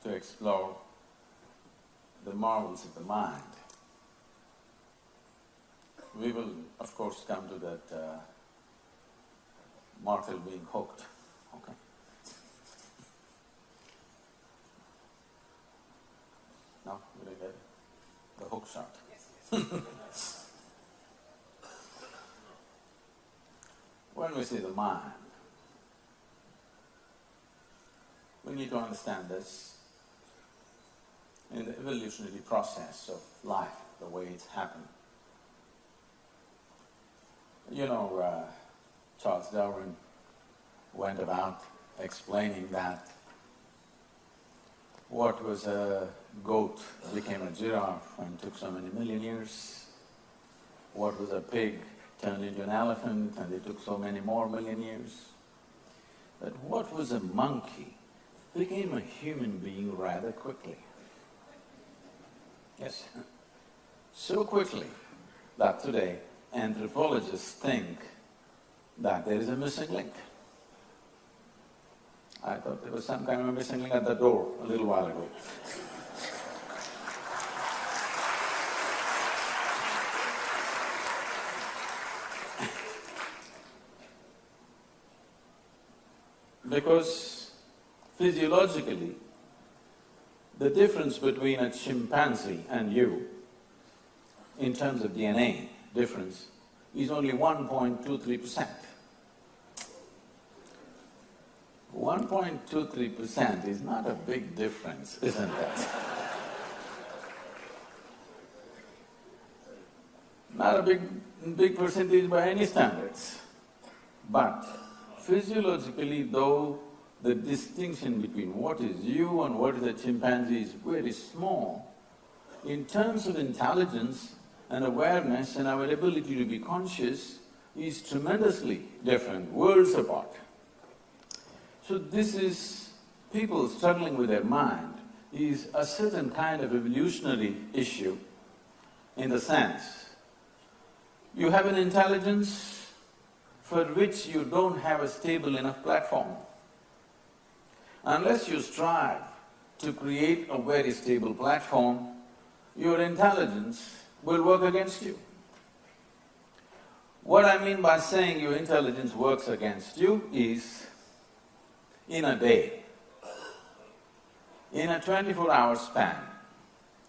to explore the marvels of the mind. We will, of course, come to that mortal being hooked, okay? No, did I get it? The hook shot. Yes. When we say the mind, we need to understand this in the evolutionary process of life, the way it's happened. You know, Charles Darwin went about explaining that what was a goat became a giraffe and took so many million years. What was a pig turned into an elephant and it took so many more million years. But what was a monkey became a human being rather quickly. Yes, so quickly that today anthropologists think that there is a missing link. I thought there was some kind of a missing link at the door a little while ago. Because physiologically, the difference between a chimpanzee and you, in terms of DNA difference, is only 1.23%. 1.23% is not a big difference, isn't it? Not a big percentage by any standards. But physiologically, though, the distinction between what is you and what is a chimpanzee is very small, in terms of intelligence and awareness and our ability to be conscious is tremendously different, worlds apart. So this is… people struggling with their mind is a certain kind of evolutionary issue in the sense, you have an intelligence for which you don't have a stable enough platform. Unless you strive to create a very stable platform, your intelligence will work against you. What I mean by saying your intelligence works against you is, in a day, in a 24-hour span,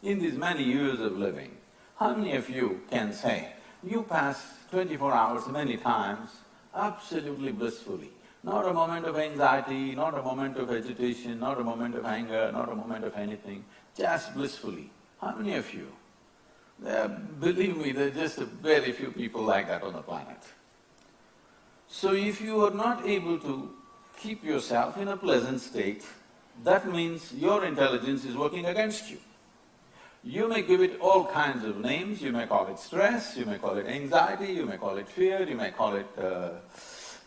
in these many years of living, how many of you can say, you pass 24 hours many times absolutely blissfully? Not a moment of anxiety, not a moment of agitation, not a moment of anger, not a moment of anything, just blissfully. How many of you? Believe me, there are just very few people like that on the planet. So if you are not able to keep yourself in a pleasant state, that means your intelligence is working against you. You may give it all kinds of names, you may call it stress, you may call it anxiety, you may call it fear, you may call it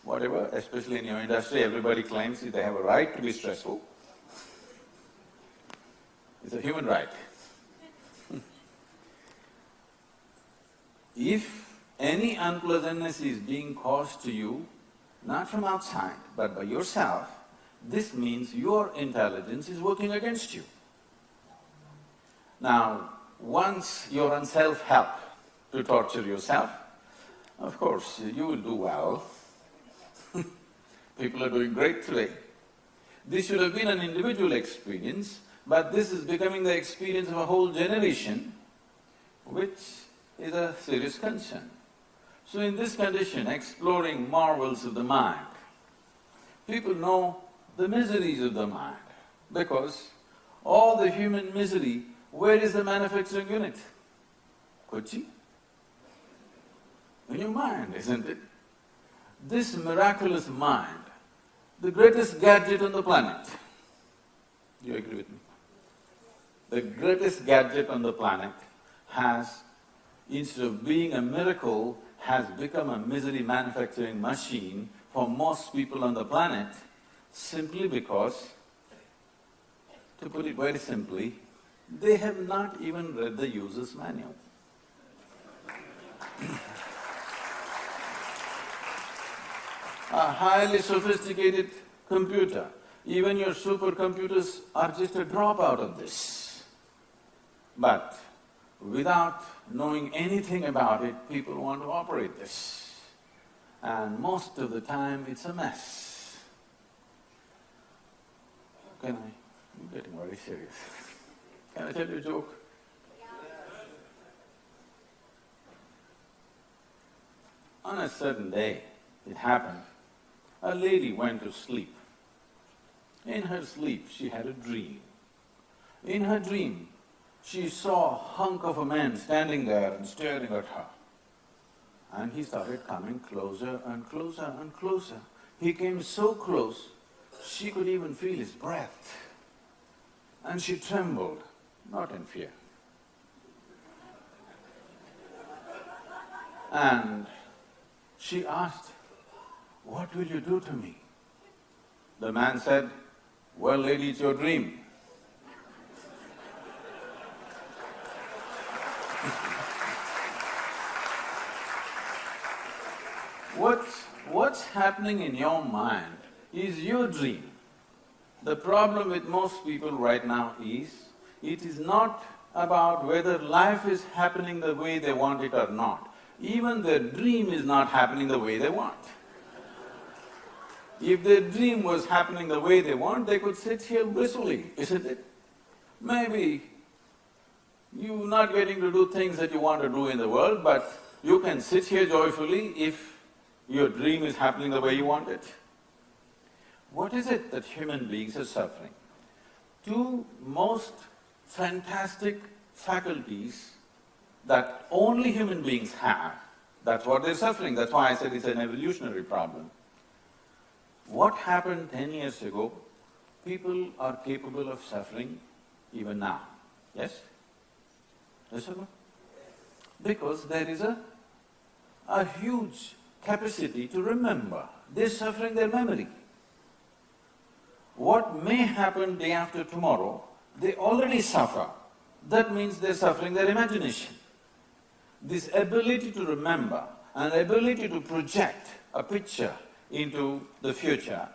whatever, especially in your industry, everybody claims that they have a right to be stressful. It's a human right. If any unpleasantness is being caused to you, not from outside, but by yourself, this means your intelligence is working against you. Now, once you're on self-help to torture yourself, of course, you will do well. People are doing great today. This should have been an individual experience, but this is becoming the experience of a whole generation, which is a serious concern. So in this condition, exploring marvels of the mind, people know the miseries of the mind, because all the human misery, where is the manufacturing unit? Kochi? In your mind, isn't it? This miraculous mind, the greatest gadget on the planet, do you agree with me? The greatest gadget on the planet has, instead of being a miracle, has become a misery manufacturing machine for most people on the planet, simply because, to put it very simply, they have not even read the user's manual. A highly sophisticated computer Even your supercomputers are just a drop out of this. But without knowing anything about it, people want to operate this. And most of the time, it's a mess. I'm getting very serious. Can I tell you a joke? On a certain day, it happened, a lady went to sleep. In her sleep, she had a dream. In her dream, she saw a hunk of a man standing there and staring at her. And he started coming closer and closer and closer. He came so close, she could even feel his breath. And she trembled, not in fear. And she asked, "What will you do to me?" The man said, "Well, lady, it's your dream." What's happening in your mind is your dream. The problem with most people right now is, it is not about whether life is happening the way they want it or not. Even their dream is not happening the way they want. If their dream was happening the way they want, they could sit here blissfully, isn't it? Maybe you're not getting to do things that you want to do in the world, but you can sit here joyfully if your dream is happening the way you want it. What is it that human beings are suffering? Two most fantastic faculties that only human beings have, that's what they're suffering. That's why I said it's an evolutionary problem. What happened 10 years ago, people are capable of suffering even now, yes? Yes or no? Because there is a huge capacity to remember. They're suffering their memory. What may happen day after tomorrow, they already suffer. That means they're suffering their imagination. This ability to remember and ability to project a picture into the future,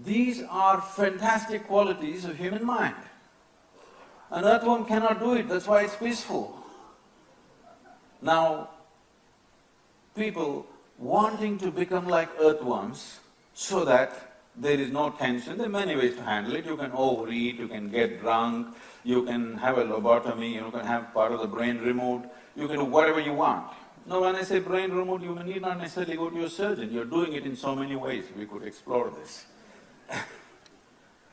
these are fantastic qualities of human mind. An earthworm cannot do it, that's why it's peaceful. Now, people wanting to become like earthworms so that there is no tension, there are many ways to handle it. You can overeat, you can get drunk, you can have a lobotomy, you can have part of the brain removed, you can do whatever you want. Now when I say brain removed, you need not necessarily go to a surgeon, you're doing it in so many ways, we could explore this.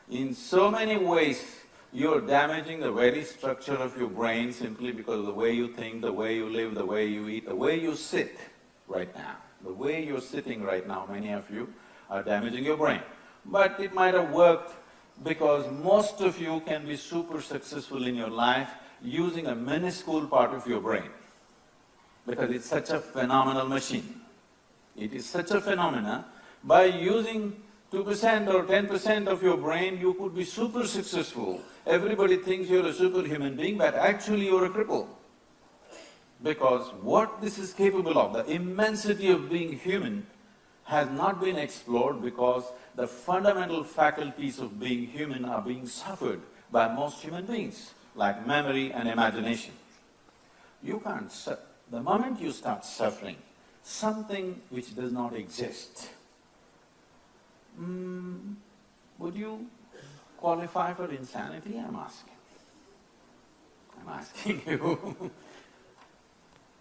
In so many ways, you're damaging the very structure of your brain simply because of the way you think, the way you live, the way you eat, the way you sit right now. The way you're sitting right now, many of you are damaging your brain. But it might have worked because most of you can be super successful in your life using a minuscule part of your brain, because it's such a phenomenal machine. It is such a phenomena, by using 2% or 10% of your brain, you could be super successful. Everybody thinks you're a superhuman being, but actually you're a cripple. Because what this is capable of, the immensity of being human, has not been explored because the fundamental faculties of being human are being suffered by most human beings, like memory and imagination. You can't the moment you start suffering something which does not exist, would you qualify for insanity? I'm asking you.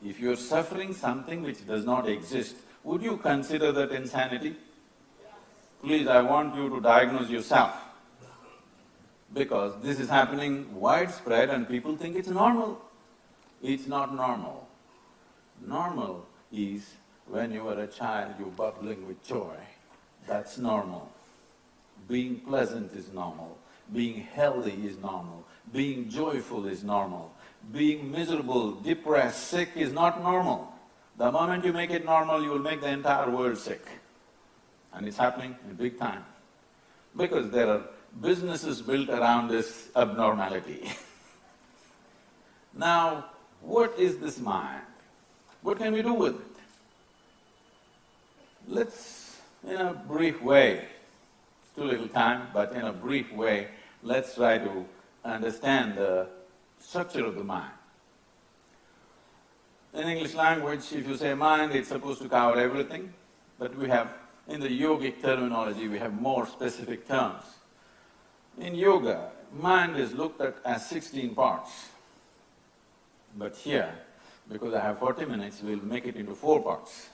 If you're suffering something which does not exist, would you consider that insanity? Please, I want you to diagnose yourself, because this is happening widespread and people think it's normal. It's not normal. Normal is when you were a child, you're bubbling with joy. That's normal. Being pleasant is normal. Being healthy is normal. Being joyful is normal. Being miserable, depressed, sick is not normal. The moment you make it normal, you will make the entire world sick. And it's happening in big time. Because there are businesses built around this abnormality. Now, what is this mind? What can we do with it? Let's, in a brief way, too little time, but in a brief way, let's try to understand the structure of the mind. In English language, if you say mind, it's supposed to cover everything, but we have, in the yogic terminology, we have more specific terms. In yoga, mind is looked at as 16 parts. But here, because I have 40 minutes, we'll make it into 4 parts.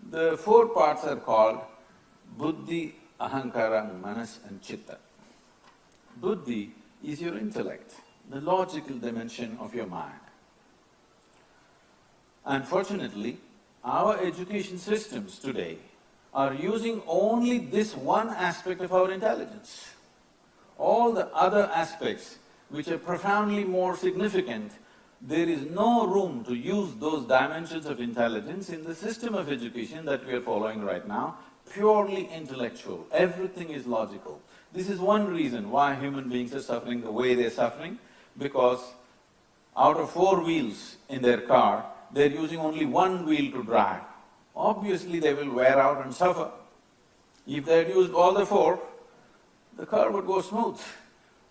The 4 parts are called buddhi, ahankara, manas and chitta. Buddhi is your intellect, the logical dimension of your mind. Unfortunately, our education systems today are using only this one aspect of our intelligence. All the other aspects, which are profoundly more significant, there is no room to use those dimensions of intelligence in the system of education that we are following right now, purely intellectual. Everything is logical. This is one reason why human beings are suffering the way they're suffering, because out of 4 wheels in their car, they're using only 1 wheel to drive. Obviously, they will wear out and suffer. If they had used all the 4, the car would go smooth.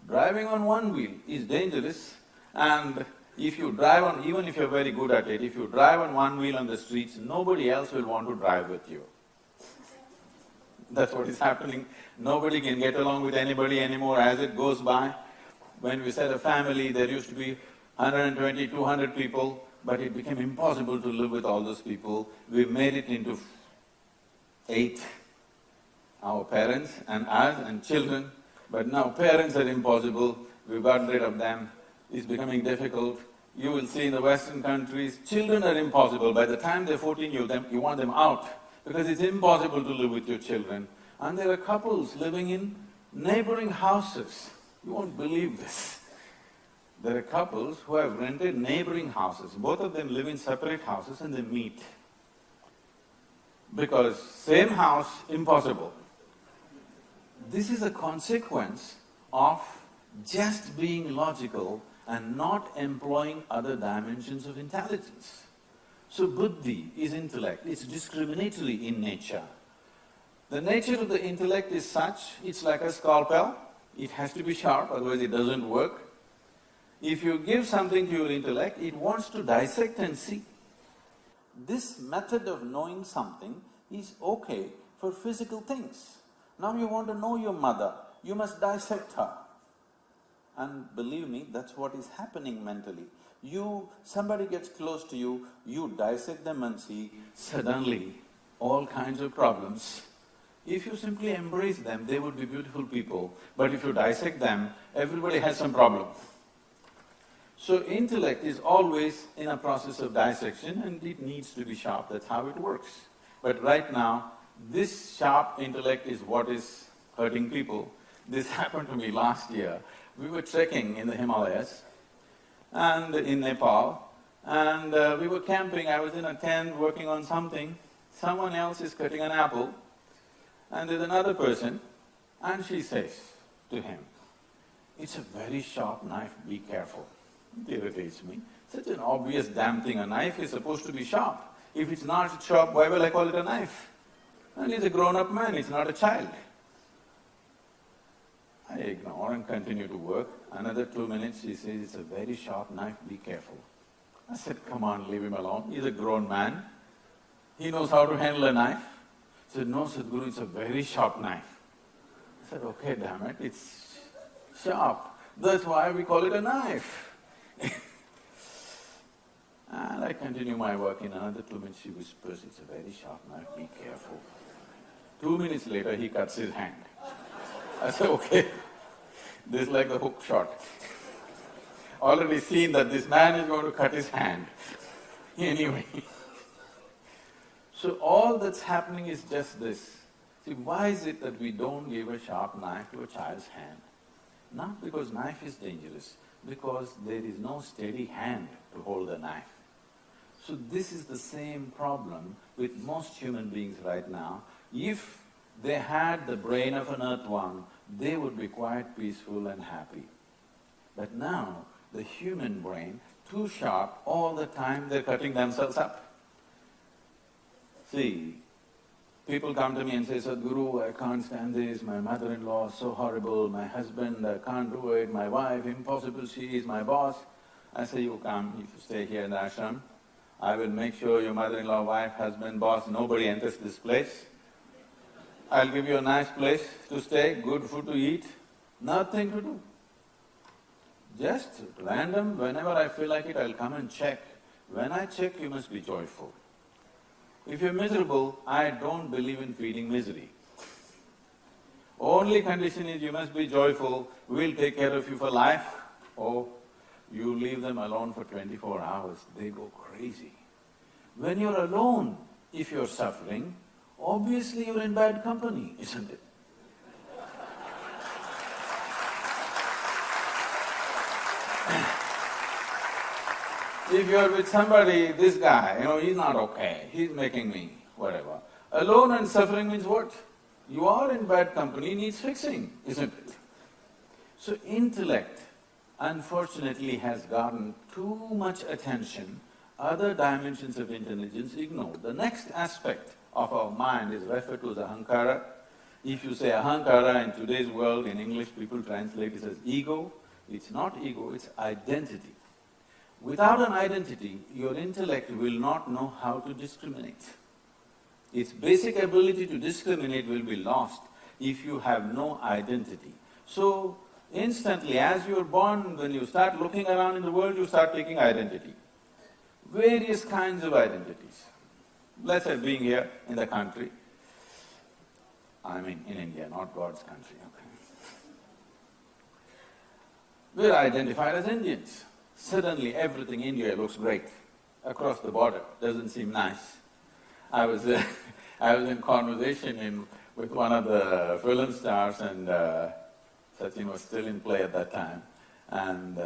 Driving on 1 wheel is dangerous, and if you drive on… even if you're very good at it, if you drive on 1 wheel on the streets, nobody else will want to drive with you. That's what is happening. Nobody can get along with anybody anymore as it goes by. When we said a family, there used to be 120, 200 people, but it became impossible to live with all those people. We made it into 8, our parents and us and children, but now parents are impossible, we've got rid of them, it's becoming difficult. You will see in the Western countries, children are impossible. By the time they're 14, you want them out, because it's impossible to live with your children. And there are couples living in neighboring houses. You won't believe this. There are couples who have rented neighboring houses. Both of them live in separate houses and they meet. Because same house, impossible. This is a consequence of just being logical and not employing other dimensions of intelligence. So buddhi is intellect, it's discriminatory in nature. The nature of the intellect is such, it's like a scalpel, it has to be sharp, otherwise it doesn't work. If you give something to your intellect, it wants to dissect and see. This method of knowing something is okay for physical things. Now you want to know your mother, you must dissect her. And believe me, that's what is happening mentally. Somebody gets close to you, you dissect them and see, suddenly all kinds of problems. If you simply embrace them, they would be beautiful people. But if you dissect them, everybody has some problem. So intellect is always in a process of dissection and it needs to be sharp, that's how it works. But right now, this sharp intellect is what is hurting people. This happened to me last year. We were trekking in the Himalayas and in Nepal, and we were camping. I was in a tent working on something. Someone else is cutting an apple, and there's another person, and she says to him, "It's a very sharp knife, be careful." It irritates me. Such an obvious damn thing, a knife is supposed to be sharp. If it's not sharp, why will I call it a knife? And he's a grown-up man, he's not a child. I ignore and continue to work. Another 2 minutes, she says, "It's a very sharp knife, be careful." I said, "Come on, leave him alone, he's a grown man. He knows how to handle a knife." He said, "No, Sadhguru, it's a very sharp knife." I said, "Okay, damn it, it's sharp. That's why we call it a knife." And I continue my work. In another 2 minutes, she whispers, "It's a very sharp knife, be careful." 2 minutes later, he cuts his hand. I said, "Okay, this is like the hook shot." Already seen that this man is going to cut his hand. Anyway. So all that's happening is just this. See, why is it that we don't give a sharp knife to a child's hand? Not because knife is dangerous, because there is no steady hand to hold the knife. So this is the same problem with most human beings right now. If they had the brain of an earthworm, they would be quite peaceful and happy. But now, the human brain, too sharp, all the time they're cutting themselves up. See, People come to me and say, Sadhguru, I can't stand this, my mother-in-law is so horrible, my husband, I can't do it, my wife, impossible, she is my boss. I say, you come, if you stay here in the ashram, I will make sure your mother-in-law, wife, husband, boss, nobody enters this place. I'll give you a nice place to stay, good food to eat, nothing to do. Just random, whenever I feel like it, I'll come and check. When I check, you must be joyful. If you're miserable, I don't believe in feeding misery. Only condition is you must be joyful, we'll take care of you for life. Oh, you leave them alone for 24 hours, they go crazy. When you're alone, if you're suffering, obviously you're in bad company, isn't it? If you're with somebody, this guy, he's not okay, he's making me whatever. Alone and suffering means what? You are in bad company, needs fixing, isn't it? So intellect, unfortunately, has gotten too much attention, other dimensions of intelligence ignored. The next aspect of our mind is referred to as ahankara. If you say ahankara in today's world, in English people translate it as ego. It's not ego, it's identity. Without an identity, your intellect will not know how to discriminate. Its basic ability to discriminate will be lost if you have no identity. So, instantly, as you're born, when you start looking around in the world, you start taking identity. Various kinds of identities. Let's say being here in the country, I mean in India, not God's country, okay. We're identified as Indians. Suddenly everything India looks great. Across the border, doesn't seem nice. I was in conversation with one of the film stars and Sachin was still in play at that time. And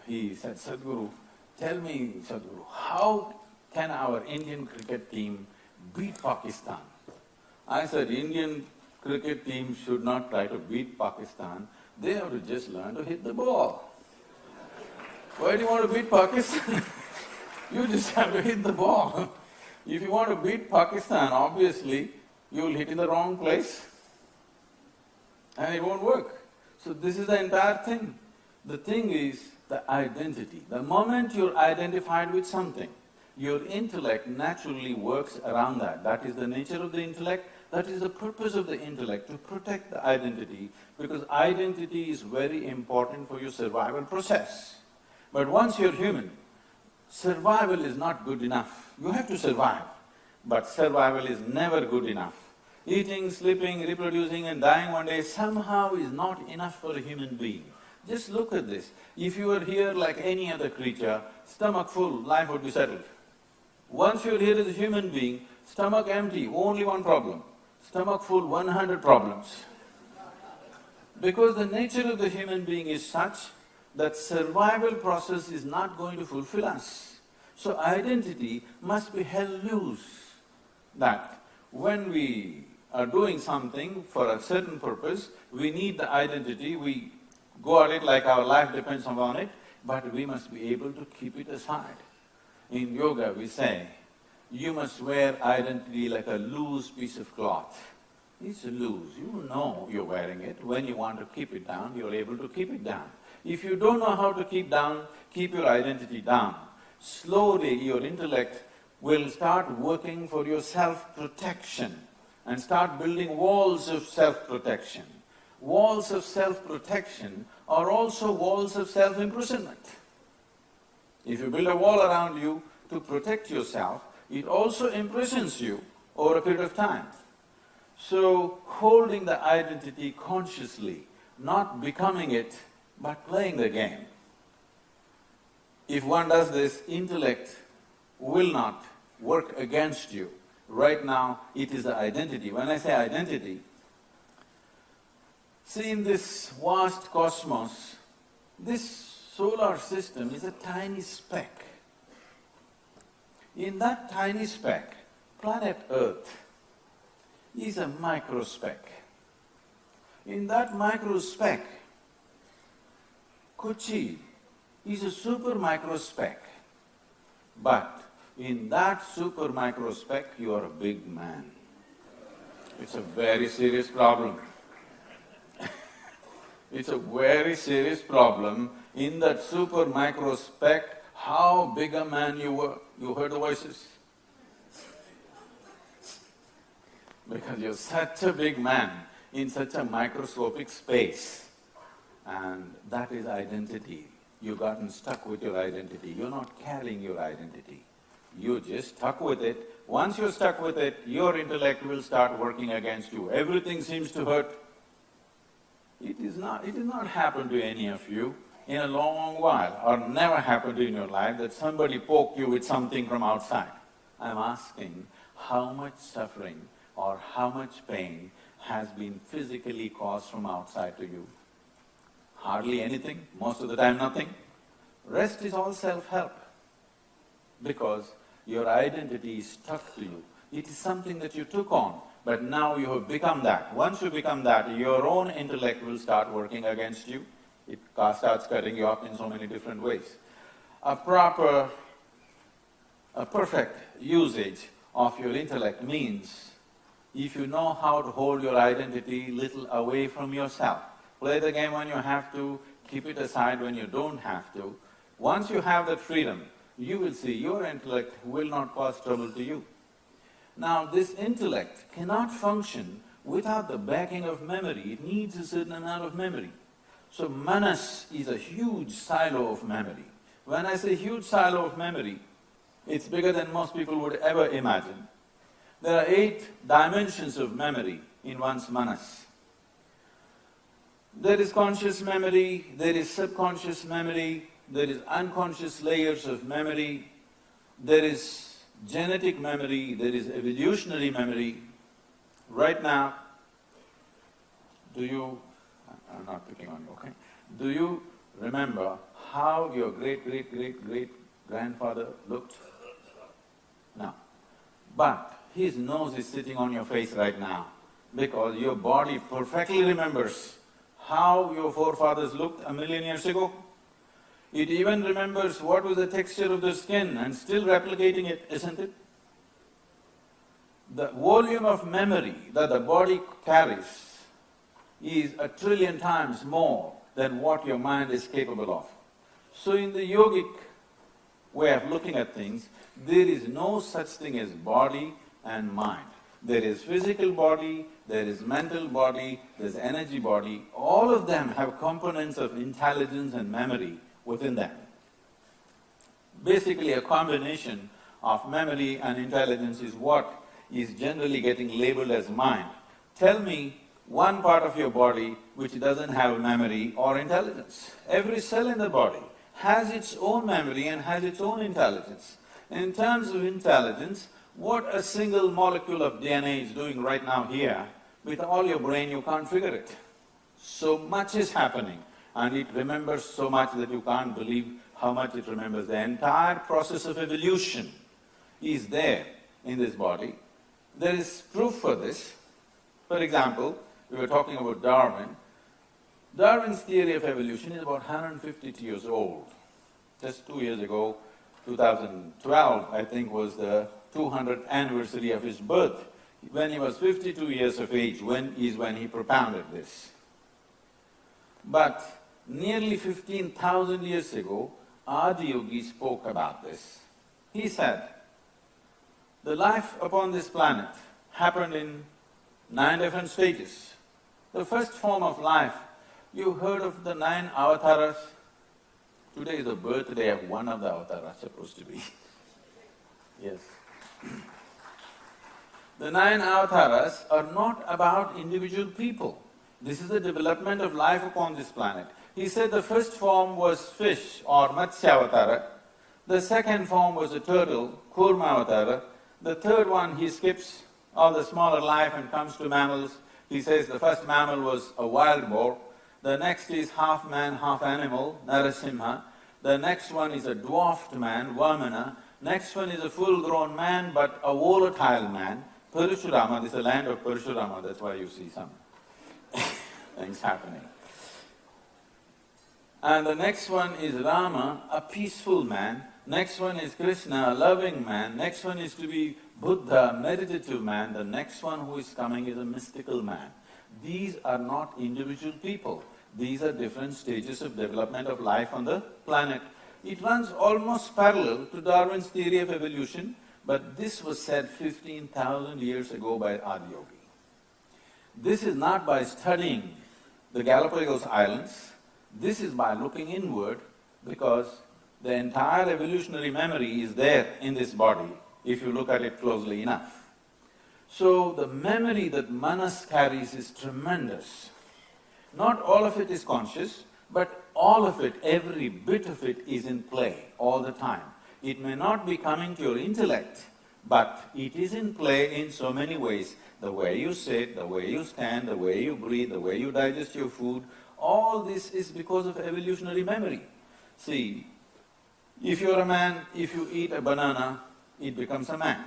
he said, Sadhguru, tell me, Sadhguru, how can our Indian cricket team beat Pakistan? I said, Indian cricket team should not try to beat Pakistan, they have to just learn to hit the ball. Why do you want to beat Pakistan? You just have to hit the ball. If you want to beat Pakistan, obviously, you'll hit in the wrong place and it won't work. So this is the entire thing. The thing is the identity. The moment you're identified with something, your intellect naturally works around that. That is the nature of the intellect, that is the purpose of the intellect, to protect the identity, because identity is very important for your survival process. But once you're human, survival is not good enough. You have to survive, but survival is never good enough. Eating, sleeping, reproducing and dying one day somehow is not enough for a human being. Just look at this. If you were here like any other creature, stomach full, life would be settled. Once you're here as a human being, stomach empty, only one problem. Stomach full, 100 problems. Because the nature of the human being is such that survival process is not going to fulfill us. So identity must be held loose, that when we are doing something for a certain purpose, we need the identity, we go at it like our life depends upon it, but we must be able to keep it aside. In yoga we say, you must wear identity like a loose piece of cloth. It's loose, you know you're wearing it. When you want to keep it down, you're able to keep it down. If you don't know how to keep your identity down, slowly your intellect will start working for your self-protection and start building walls of self-protection. Walls of self-protection are also walls of self-imprisonment. If you build a wall around you to protect yourself, it also imprisons you over a period of time. So, holding the identity consciously, not becoming it, but playing the game. If one does this, intellect will not work against you. Right now, it is the identity. When I say identity, see, in this vast cosmos, this solar system is a tiny speck. In that tiny speck, planet Earth is a microspeck. In that microspeck, Kochi is a super microspeck, but in that super microspeck you are a big man. It's a very serious problem. It's a very serious problem. In that super micro speck, how big a man you were, you heard the voices? Because you're such a big man in such a microscopic space. And that is identity. You've gotten stuck with your identity. You're not carrying your identity. You're just stuck with it. Once you're stuck with it, your intellect will start working against you. Everything seems to hurt. It has not happened to any of you in a long while, or never happened in your life that somebody poked you with something from outside. I'm asking, how much suffering or how much pain has been physically caused from outside to you? Hardly anything, most of the time nothing. Rest is all self-help, because your identity is stuck to you. It is something that you took on, but now you have become that. Once you become that, your own intellect will start working against you. It starts cutting you up in so many different ways. A perfect usage of your intellect means if you know how to hold your identity little away from yourself, play the game when you have to, keep it aside when you don't have to. Once you have that freedom, you will see your intellect will not cause trouble to you. Now, this intellect cannot function without the backing of memory. It needs a certain amount of memory. So manas is a huge silo of memory. When I say huge silo of memory, it's bigger than most people would ever imagine. There are 8 dimensions of memory in one's manas. There is conscious memory, there is subconscious memory, there is unconscious layers of memory, there is genetic memory, there is evolutionary memory. Right now, I'm not picking on you, okay? Do you remember how your great-great-great-great-grandfather looked? No. But his nose is sitting on your face right now, because your body perfectly remembers how your forefathers looked 1,000,000 years ago. It even remembers what was the texture of the skin and still replicating it, isn't it? The volume of memory that the body carries is 1,000,000,000,000 times more than what your mind is capable of. So in the yogic way of looking at things, there is no such thing as body and mind. There is physical body, there is mental body, there's energy body. All of them have components of intelligence and memory within them. Basically, a combination of memory and intelligence is what is generally getting labeled as mind. Tell me one part of your body which doesn't have memory or intelligence. Every cell in the body has its own memory and has its own intelligence. In terms of intelligence, what a single molecule of DNA is doing right now here, with all your brain you can't figure it. So much is happening, and it remembers so much that you can't believe how much it remembers. The entire process of evolution is there in this body. There is proof for this. For example, we were talking about Darwin. Darwin's theory of evolution is about 150 years old. Just 2 years ago, 2012, I think, was the 200th anniversary of his birth. When he was 52 years of age, when he propounded this. But nearly 15,000 years ago, Adiyogi spoke about this. He said, the life upon this planet happened in 9 different stages. The first form of life, you heard of the 9 avatars? Today is the birthday of one of the avatars, supposed to be. Yes. The 9 avatars are not about individual people. This is the development of life upon this planet. He said the first form was fish or Matsyavatara, the second form was a turtle, Kurmavatara, the third one he skips all the smaller life and comes to mammals. He says the first mammal was a wild boar, the next is half man, half animal, Narasimha, the next one is a dwarfed man, Vamana, next one is a full-grown man but a volatile man, Parashurama. This is the land of Parashurama, that's why you see some things happening. And the next one is Rama, a peaceful man, next one is Krishna, a loving man, next one is to be Buddha, meditative man, the next one who is coming is a mystical man. These are not individual people. These are different stages of development of life on the planet. It runs almost parallel to Darwin's theory of evolution, but this was said 15,000 years ago by Adiyogi. This is not by studying the Galapagos Islands, this is by looking inward, because the entire evolutionary memory is there in this body if you look at it closely enough. So the memory that Manas carries is tremendous. Not all of it is conscious, but all of it, every bit of it is in play all the time. It may not be coming to your intellect, but it is in play in so many ways. The way you sit, the way you stand, the way you breathe, the way you digest your food, all this is because of evolutionary memory. See, if you're a man, if you eat a banana, it becomes a man.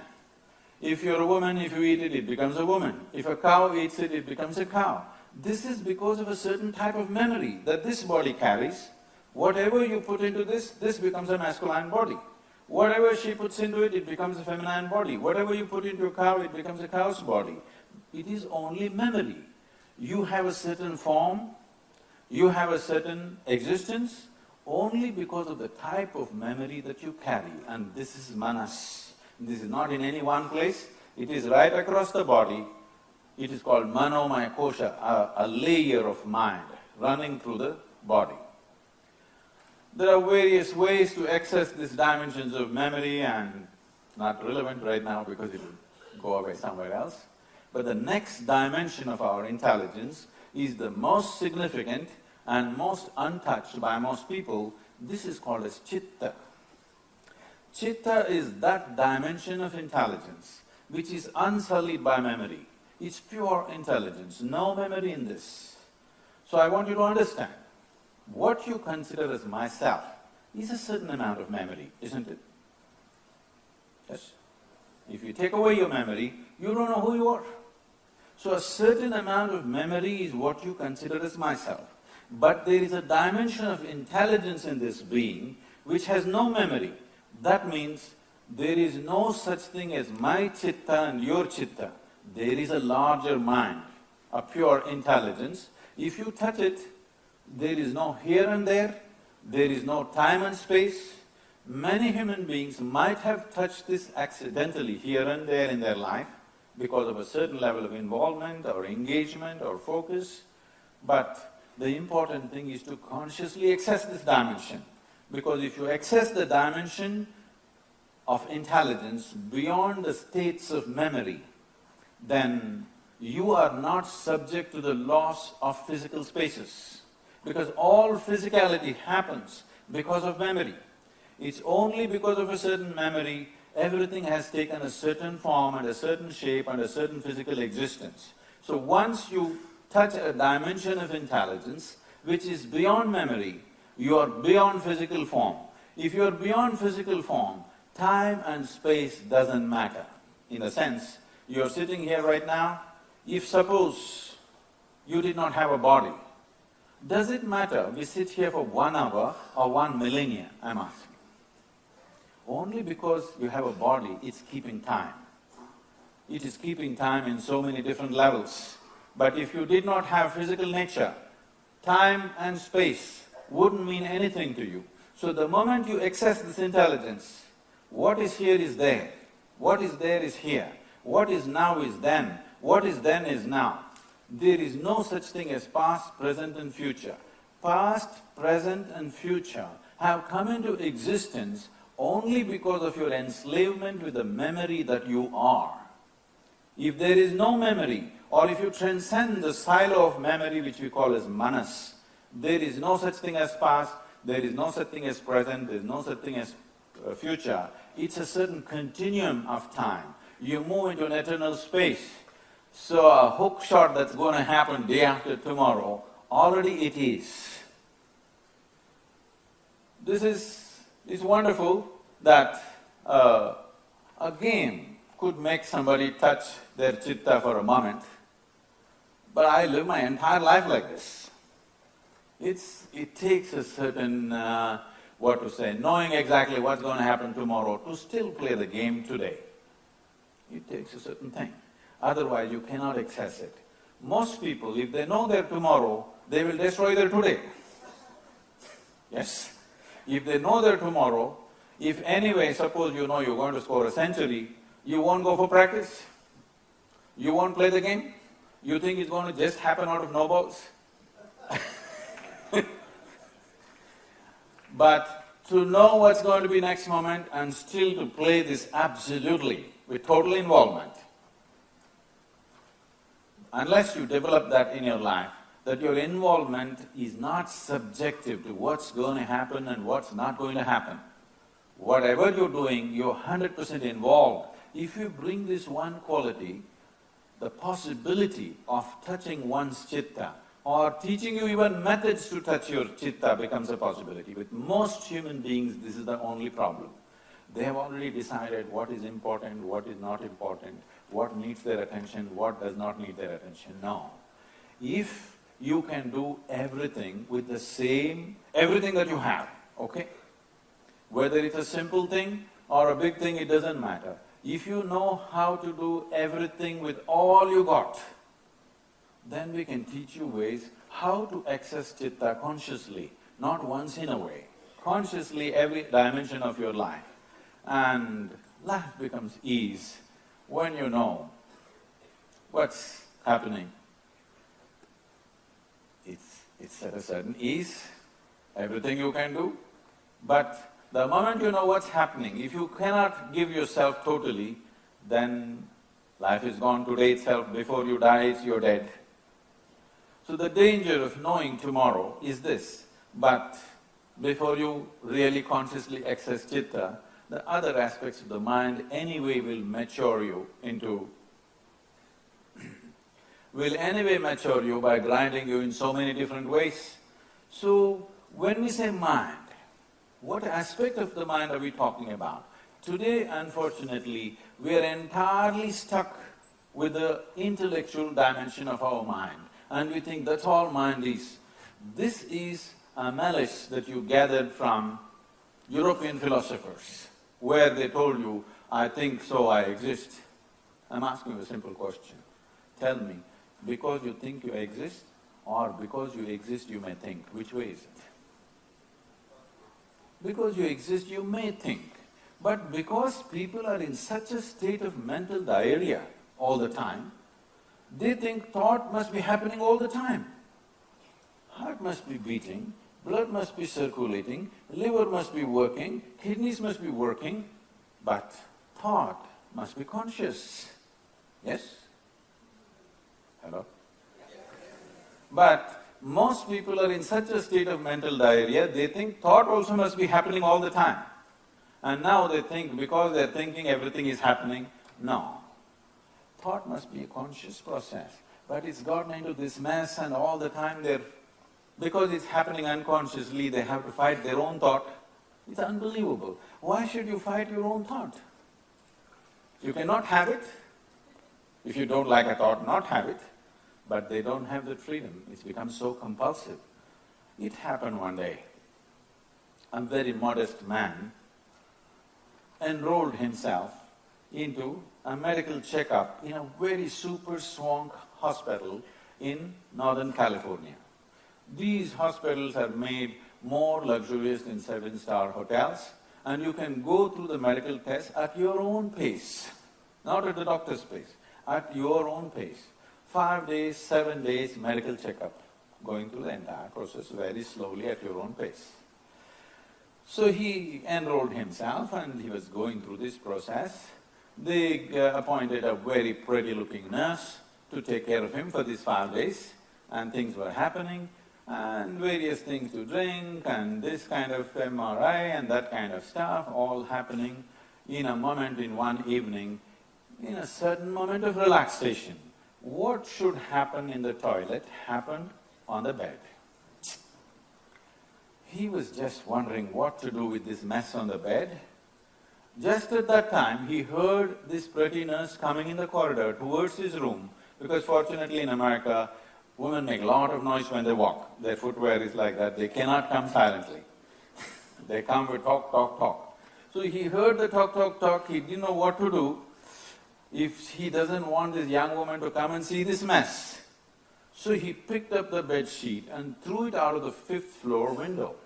If you're a woman, if you eat it, it becomes a woman. If a cow eats it, it becomes a cow. This is because of a certain type of memory that this body carries. Whatever you put into this becomes a masculine body. Whatever she puts into it, it becomes a feminine body. Whatever you put into a cow, it becomes a cow's body. It is only memory. You have a certain form, you have a certain existence, only because of the type of memory that you carry, and this is manas. This is not in any one place, it is right across the body. It is called manomaya kosha, a layer of mind running through the body. There are various ways to access these dimensions of memory, and not relevant right now because it will go away somewhere else. But the next dimension of our intelligence is the most significant and most untouched by most people. This is called as chitta. Chitta is that dimension of intelligence which is unsullied by memory. It's pure intelligence, no memory in this. So I want you to understand, what you consider as myself is a certain amount of memory, isn't it? Yes? If you take away your memory, you don't know who you are. So a certain amount of memory is what you consider as myself. But there is a dimension of intelligence in this being which has no memory. That means there is no such thing as my chitta and your chitta. There is a larger mind, a pure intelligence. If you touch it, there is no here and there is no time and space. Many human beings might have touched this accidentally here and there in their life because of a certain level of involvement or engagement or focus, but the important thing is to consciously access this dimension, because if you access the dimension of intelligence beyond the states of memory, then you are not subject to the loss of physical spaces, because all physicality happens because of memory. It's only because of a certain memory everything has taken a certain form and a certain shape and a certain physical existence. So once you touch a dimension of intelligence which is beyond memory, you are beyond physical form. If you are beyond physical form, time and space doesn't matter. In a sense, you are sitting here right now, if suppose you did not have a body, does it matter we sit here for 1 hour or 1 millennia, I'm asking? Only because you have a body, it's keeping time. It is keeping time in so many different levels. But if you did not have physical nature, time and space wouldn't mean anything to you. So the moment you access this intelligence, what is here is there, what is there is here, what is now is then, what is then is now. There is no such thing as past, present and future. Past, present and future have come into existence only because of your enslavement with the memory that you are. If there is no memory, or if you transcend the silo of memory which we call as manas, there is no such thing as past, there is no such thing as present, there is no such thing as future. It's a certain continuum of time. You move into an eternal space. So a hook shot that's going to happen day after tomorrow, already it is. This is wonderful that a game could make somebody touch their chitta for a moment, but I live my entire life like this. It takes a certain, knowing exactly what's going to happen tomorrow to still play the game today. It takes a certain thing. Otherwise you cannot access it. Most people, if they know their tomorrow, they will destroy their today. Yes? If they know their tomorrow, if anyway, suppose you know you're going to score a century, you won't go for practice? You won't play the game? You think it's going to just happen out of no balls? But to know what's going to be next moment and still to play this absolutely, with total involvement, unless you develop that in your life, that your involvement is not subjective to what's going to happen and what's not going to happen. Whatever you're doing, you're 100% involved. If you bring this one quality, the possibility of touching one's chitta or teaching you even methods to touch your chitta becomes a possibility. With most human beings, this is the only problem. They have already decided what is important, what is not important, what needs their attention, what does not need their attention. No. If you can do everything with the same… everything that you have, okay? Whether it's a simple thing or a big thing, it doesn't matter. If you know how to do everything with all you got, then we can teach you ways how to access chitta consciously, not once in a way, consciously every dimension of your life. And life becomes ease when you know what's happening. It's at a certain ease, everything you can do, but the moment you know what's happening, if you cannot give yourself totally, then life is gone today itself, before you die, you're dead. So the danger of knowing tomorrow is this, but before you really consciously access chitta, the other aspects of the mind anyway will mature you into… will anyway mature you by grinding you in so many different ways. So when we say mind, what aspect of the mind are we talking about? Today, unfortunately, we are entirely stuck with the intellectual dimension of our mind, and we think that's all mind is. This is a malice that you gathered from European philosophers, where they told you, I think so I exist. I'm asking you a simple question. Tell me, because you think you exist, or because you exist you may think, which way is it? Because you exist you may think, but because people are in such a state of mental diarrhea all the time, they think thought must be happening all the time. Heart must be beating, blood must be circulating, liver must be working, kidneys must be working, but thought must be conscious. Yes? Hello? But most people are in such a state of mental diarrhea, they think thought also must be happening all the time. And now they think because they're thinking everything is happening, no. Thought must be a conscious process, but it's gotten into this mess and all the time they're… because it's happening unconsciously, they have to fight their own thought. It's unbelievable. Why should you fight your own thought? You cannot have it. If you don't like a thought, not have it. But they don't have that freedom, it's become so compulsive. It happened one day. A very modest man enrolled himself into a medical checkup in a very super swank hospital in Northern California. These hospitals are made more luxurious than 7-star hotels, and you can go through the medical test at your own pace, not at the doctor's pace, at your own pace. 5 days, 7 days medical checkup, going through the entire process very slowly at your own pace. So he enrolled himself and he was going through this process. They appointed a very pretty-looking nurse to take care of him for these 5 days, and things were happening, and various things to drink, and this kind of MRI and that kind of stuff, all happening in a moment, in one evening, in a certain moment of relaxation. What should happen in the toilet happened on the bed. He was just wondering what to do with this mess on the bed. Just at that time, he heard this pretty nurse coming in the corridor towards his room, because fortunately in America, women make a lot of noise when they walk. Their footwear is like that, they cannot come silently. They come with talk, talk, talk. So he heard the talk, talk, talk, he didn't know what to do. if he doesn't want this young woman to come and see this mess. So he picked up the bed sheet and threw it out of the 5th floor window.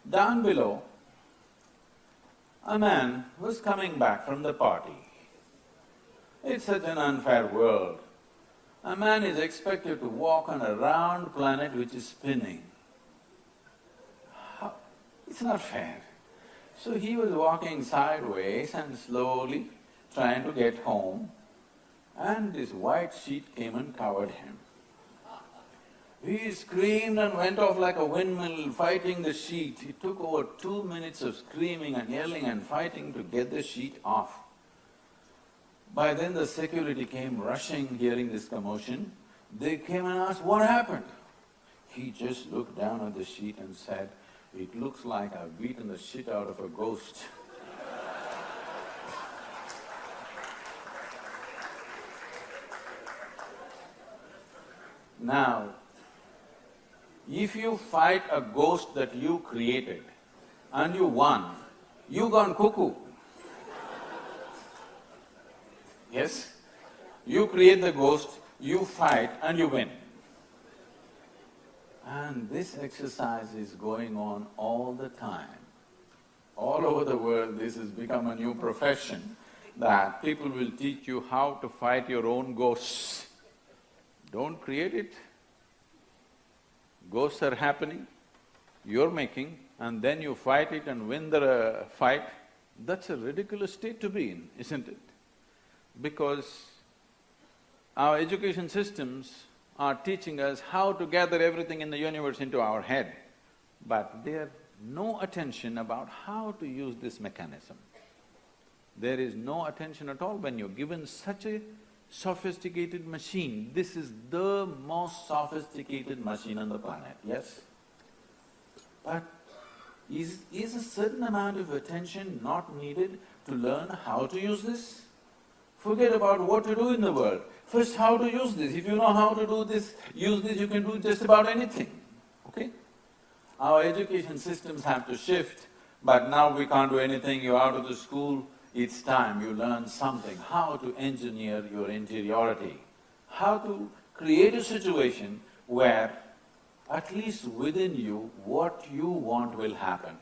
Down below, a man was coming back from the party. It's such an unfair world. A man is expected to walk on a round planet which is spinning. How? It's not fair. So he was walking sideways and slowly trying to get home, and this white sheet came and covered him. He screamed and went off like a windmill, fighting the sheet. It took over 2 minutes of screaming and yelling and fighting to get the sheet off. By then the security came rushing, hearing this commotion. They came and asked, "What happened?" He just looked down at the sheet and said, "It looks like I've beaten the shit out of a ghost." Now, if you fight a ghost that you created and you won, you gone cuckoo. Yes? You create the ghost, you fight and you win. And this exercise is going on all the time. All over the world, this has become a new profession, that people will teach you how to fight your own ghosts. Don't create it. Ghosts are happening, you're making, and then you fight it and win the fight. That's a ridiculous state to be in, isn't it? Because our education systems are teaching us how to gather everything in the universe into our head, but there's no attention about how to use this mechanism. There is no attention at all when you're given such a sophisticated machine. This is the most sophisticated machine on the planet, yes? But is a certain amount of attention not needed to learn how to use this? Forget about what to do in the world. First, how to use this. If you know how to do this, use this, you can do just about anything, okay? Our education systems have to shift, but now we can't do anything. You're out of the school, it's time you learn something, how to engineer your interiority, how to create a situation where at least within you, what you want will happen.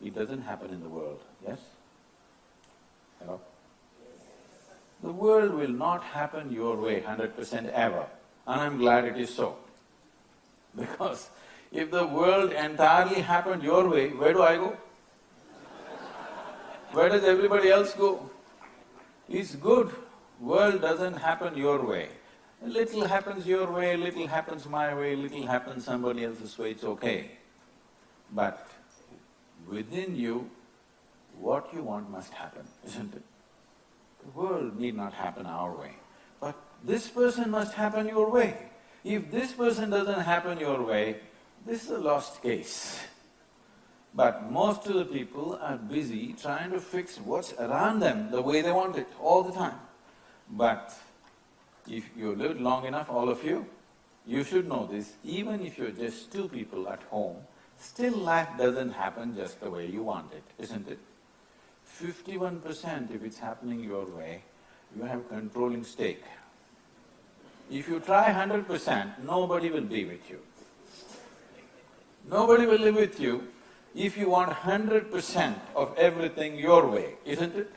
It doesn't happen in the world, yes? Hello? The world will not happen your way 100% ever, and I'm glad it is so. Because if the world entirely happened your way, where do I go? Where does everybody else go? It's good, world doesn't happen your way. A little happens your way, a little happens my way, a little happens somebody else's way, it's okay. But within you, what you want must happen, isn't it? The world need not happen our way, but this person must happen your way. If this person doesn't happen your way, this is a lost case. But most of the people are busy trying to fix what's around them the way they want it all the time. But if you lived long enough, all of you, you should know this, even if you're just 2 people at home, still life doesn't happen just the way you want it, isn't it? 51% if it's happening your way, you have controlling stake. If you try 100%, nobody will be with you. Nobody will live with you if you want 100% of everything your way, isn't it?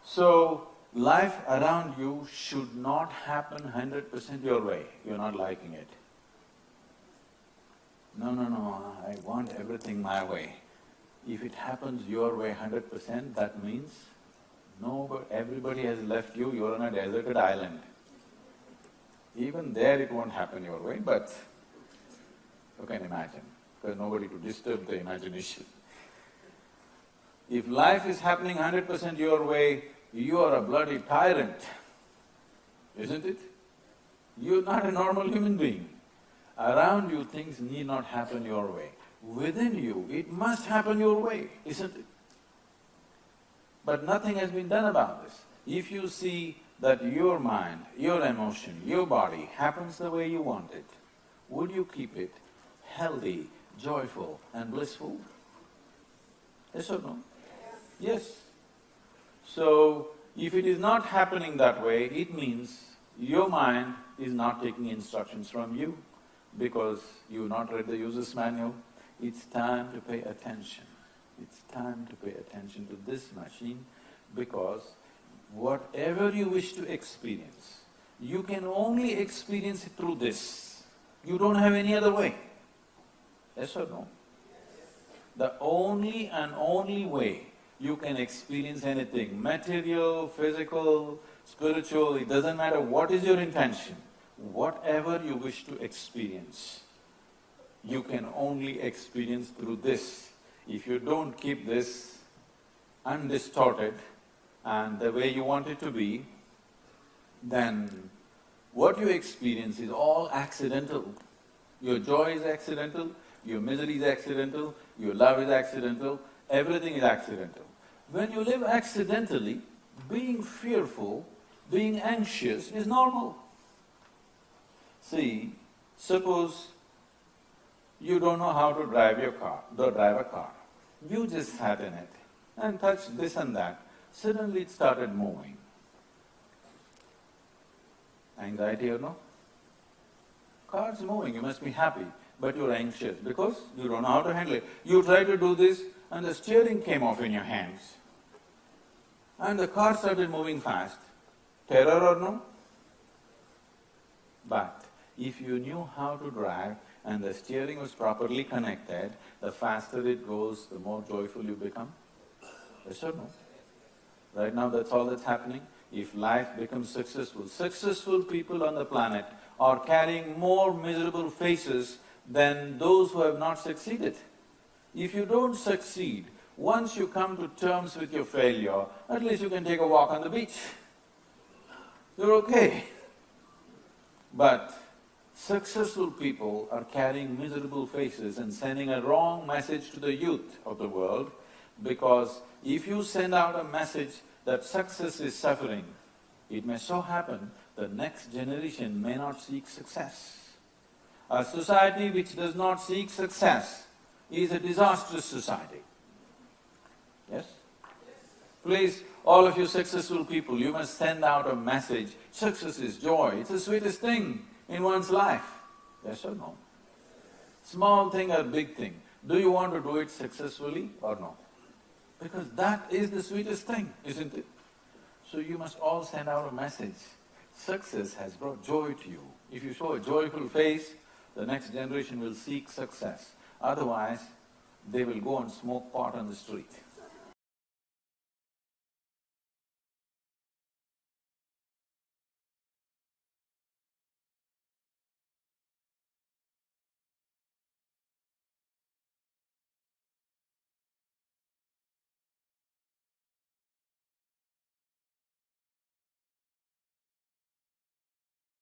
So, life around you should not happen 100% your way, you're not liking it. No, I want everything my way. If it happens your way 100%, that means everybody has left you, you're on a deserted island. Even there it won't happen your way, but you can imagine, there's nobody to disturb the imagination. If life is happening 100% your way, you are a bloody tyrant, isn't it? You're not a normal human being. Around you, things need not happen your way. Within you, it must happen your way, isn't it? But nothing has been done about this. If you see that your mind, your emotion, your body happens the way you want it, would you keep it healthy, joyful and blissful? Yes or no? Yes. So, if it is not happening that way, it means your mind is not taking instructions from you because you've not read the user's manual. It's time to pay attention. It's time to pay attention to this machine because whatever you wish to experience, you can only experience it through this. You don't have any other way. Yes or no? The only and only way you can experience anything, material, physical, spiritual, it doesn't matter what is your intention, whatever you wish to experience, you can only experience through this. If you don't keep this undistorted and the way you want it to be, then what you experience is all accidental. Your joy is accidental, your misery is accidental, your love is accidental, everything is accidental. When you live accidentally, being fearful, being anxious is normal. See, suppose you don't know how to drive a car. You just sat in it and touched this and that, suddenly it started moving. Anxiety or no? Car's moving, you must be happy, but you're anxious because you don't know how to handle it. You try to do this and the steering came off in your hands and the car started moving fast. Terror or no? But if you knew how to drive and the steering was properly connected, the faster it goes, the more joyful you become. Yes or no? Right now that's all that's happening. If life becomes successful people on the planet are carrying more miserable faces than those who have not succeeded. If you don't succeed, once you come to terms with your failure, at least you can take a walk on the beach. You're okay. But successful people are carrying miserable faces and sending a wrong message to the youth of the world, because if you send out a message that success is suffering, it may so happen the next generation may not seek success. A society which does not seek success is a disastrous society. Yes? Please, all of you successful people, you must send out a message, success is joy, it's the sweetest thing in one's life. Yes or no? Small thing or big thing, do you want to do it successfully or no? Because that is the sweetest thing, isn't it? So you must all send out a message. Success has brought joy to you. If you show a joyful face, the next generation will seek success. Otherwise, they will go and smoke pot on the street.